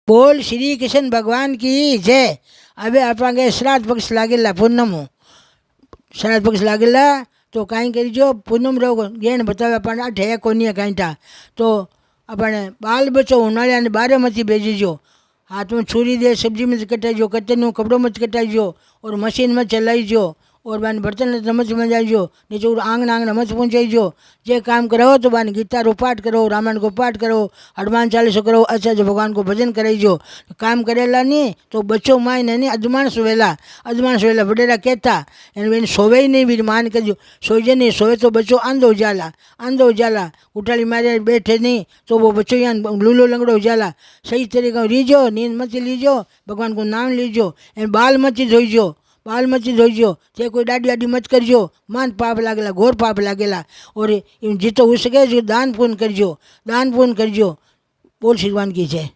बोल श्री कृष्ण भगवान की जय। હવે આપણે શ્રાદ્ધ પક્ષ લાગેલા પૂનમો શ્રાદ્ધ પક્ષ લાગેલા તો કાંઈ કરીજો પૂનમ રહો ગેણ બતાવ્યા પણ આ ઠે કોની કાંઠા તો આપણે બાલ બચ્ચો ઉનાળાને બારે મથી भेजीजो। हाथ में छुरी दे सब्जी में कटाईजो, कतरनू कपड़ों में कटाईजो और मशीन में चलाईजो और बान बर्तन मच मजाईजो नीचे आंगण आंगण मच पहुँचाईजो। जे काम कराओ तो बान गीता रो पाठ करो, रामायण को पाठ करो, हनुमान चालीसो करो, अच्छा जो भगवान को भजन कराईजो। काम करेला नहीं तो बच्चों माय नहीं अजमाण सोवेला वडेरा कहता एन सोवे नहीं भी मान करजो सोजे नहीं सोवे तो बच्चो आंधो जाला उठाड़ी मारे बैठे नहीं तो वो बच्चों यहाँ लूलो लंगड़ो जाला। सही तरीके रीजो, नींद मत लीजो, भगवान को नाम लीजो, एन बाल मत धोईजो ते कोई डाडी आडी मत करजो, मान पाप लागेला, घोर पाप लागेला। और जितो हो सके दान पुण्य करजो। बोल श्री भगवान की जय।